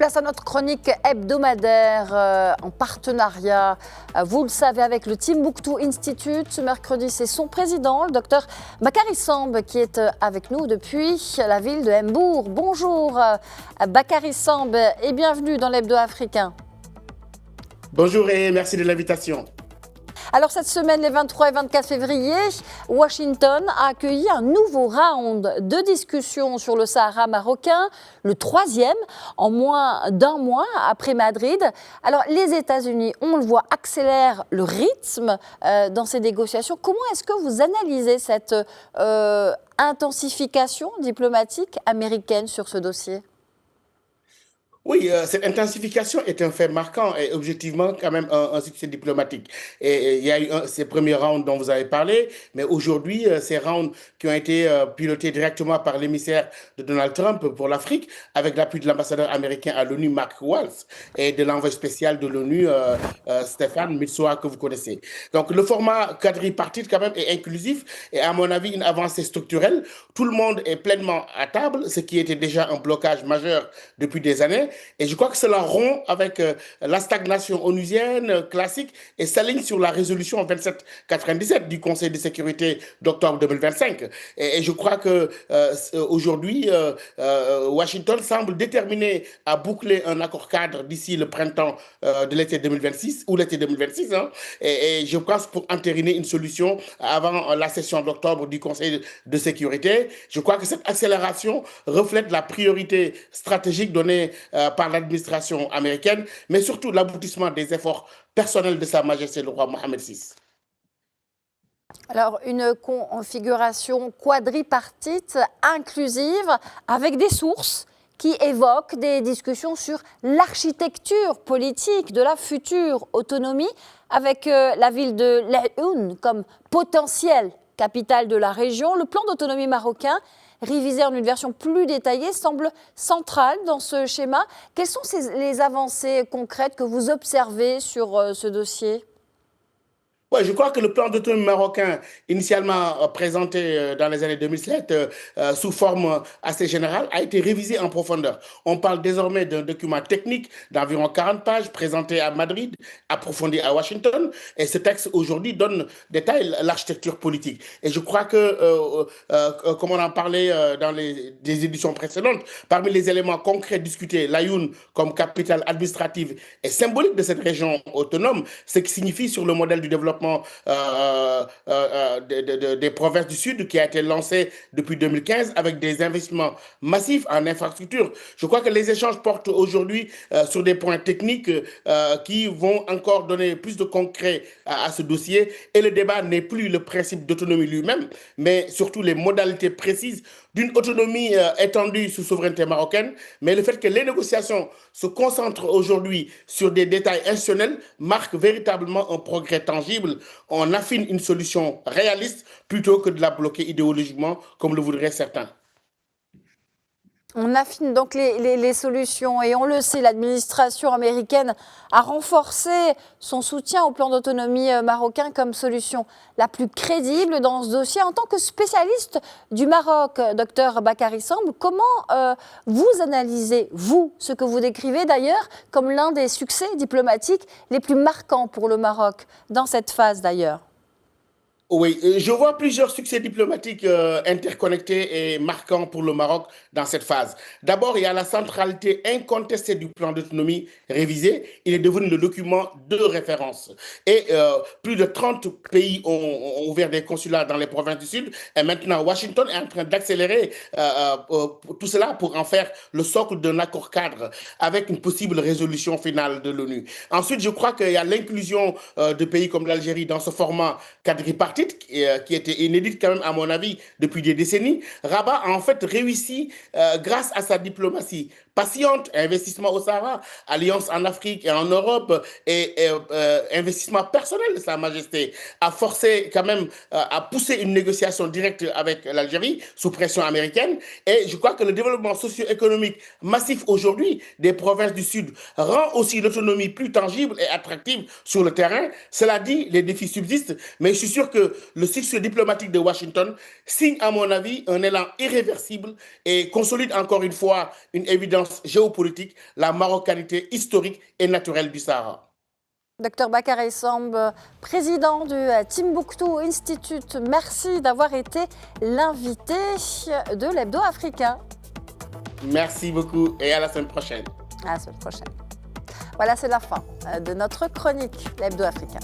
Place à notre chronique hebdomadaire en partenariat, vous le savez, avec le Timbuktu Institute. Ce mercredi, c'est son président, le docteur Bakary Samb, qui est avec nous depuis la ville de Mbour. Bonjour Bakary Samb et bienvenue dans l'Hebdo africain. Bonjour et merci de l'invitation. Alors cette semaine, les 23 et 24 février, Washington a accueilli un nouveau round de discussion sur le Sahara marocain, le troisième en moins d'un mois après Madrid. Alors les États-Unis, on le voit, accélèrent le rythme dans ces négociations. Comment est-ce que vous analysez cette intensification diplomatique américaine sur ce dossier ? Oui, cette intensification est un fait marquant et objectivement quand même un succès diplomatique. Et il y a eu ces premiers rounds dont vous avez parlé, mais aujourd'hui, ces rounds qui ont été pilotés directement par l'émissaire de Donald Trump pour l'Afrique, avec l'appui de l'ambassadeur américain à l'ONU, Mark Waltz, et de l'envoyé spécial de l'ONU, Stéphane Missoua, que vous connaissez. Donc le format quadripartite quand même est inclusif et à mon avis une avancée structurelle. Tout le monde est pleinement à table, ce qui était déjà un blocage majeur depuis des années. Et je crois que cela rompt avec la stagnation onusienne classique et s'aligne sur la résolution 2797 du Conseil de sécurité d'octobre 2025. Et je crois que aujourd'hui, Washington semble déterminé à boucler un accord cadre d'ici le printemps de l'été 2026 ou l'été 2026. Hein, et je pense pour entériner une solution avant la session d'octobre du Conseil de sécurité. Je crois que cette accélération reflète la priorité stratégique donnée par l'administration américaine, mais surtout l'aboutissement des efforts personnels de Sa Majesté le roi Mohamed VI. Alors, une configuration quadripartite inclusive avec des sources qui évoquent des discussions sur l'architecture politique de la future autonomie avec la ville de Laâyoune comme potentielle capitale de la région. Le plan d'autonomie marocain, révisé en une version plus détaillée, semble central dans ce schéma. Quelles sont les avancées concrètes que vous observez sur ce dossier ? Ouais, je crois que le plan d'autonomie marocain, initialement présenté dans les années 2007 sous forme assez générale, a été révisé en profondeur. On parle désormais d'un document technique d'environ 40 pages présenté à Madrid, approfondi à Washington. Et ce texte aujourd'hui détaille l'architecture politique. Et je crois que, comme on en parlait dans des éditions précédentes, parmi les éléments concrets discutés, Laâyoune comme capitale administrative et symbolique de cette région autonome, ce qui signifie sur le modèle du développement des provinces du Sud qui a été lancé depuis 2015 avec des investissements massifs en infrastructure. Je crois que les échanges portent aujourd'hui sur des points techniques qui vont encore donner plus de concret à ce dossier. Et le débat n'est plus le principe d'autonomie lui-même, mais surtout les modalités précises d'une autonomie étendue sous souveraineté marocaine. Mais le fait que les négociations se concentrent aujourd'hui sur des détails institutionnels marque véritablement un progrès tangible. On affine une solution réaliste plutôt que de la bloquer idéologiquement comme le voudraient certains. On affine donc les solutions et on le sait, l'administration américaine a renforcé son soutien au plan d'autonomie marocain comme solution la plus crédible dans ce dossier. En tant que spécialiste du Maroc, docteur Bakary Samb, comment vous analysez, vous, ce que vous décrivez d'ailleurs comme l'un des succès diplomatiques les plus marquants pour le Maroc dans cette phase d'ailleurs ? Oui, je vois plusieurs succès diplomatiques interconnectés et marquants pour le Maroc dans cette phase. D'abord, il y a la centralité incontestée du plan d'autonomie révisé. Il est devenu le document de référence. Et plus de 30 pays ont ouvert des consulats dans les provinces du Sud. Et maintenant, Washington est en train d'accélérer tout cela pour en faire le socle d'un accord cadre avec une possible résolution finale de l'ONU. Ensuite, je crois qu'il y a l'inclusion de pays comme l'Algérie dans ce format quadripartite qui était inédite quand même à mon avis depuis des décennies. Rabat a en fait réussi grâce à sa diplomatie patiente, investissement au Sahara, alliance en Afrique et en Europe et investissement personnel de Sa Majesté a forcé quand même à pousser une négociation directe avec l'Algérie sous pression américaine. Et je crois que le développement socio-économique massif aujourd'hui des provinces du Sud rend aussi l'autonomie plus tangible et attractive sur le terrain. Cela dit, les défis subsistent, mais je suis sûr que que le succès diplomatique de Washington signe, à mon avis, un élan irréversible et consolide encore une fois une évidence géopolitique, la marocanité historique et naturelle du Sahara. Dr Bakary Samb, président du Timbuktu Institute, merci d'avoir été l'invité de l'Hebdo Africain. Merci beaucoup et à la semaine prochaine. À la semaine prochaine. Voilà, c'est la fin de notre chronique, l'Hebdo Africain.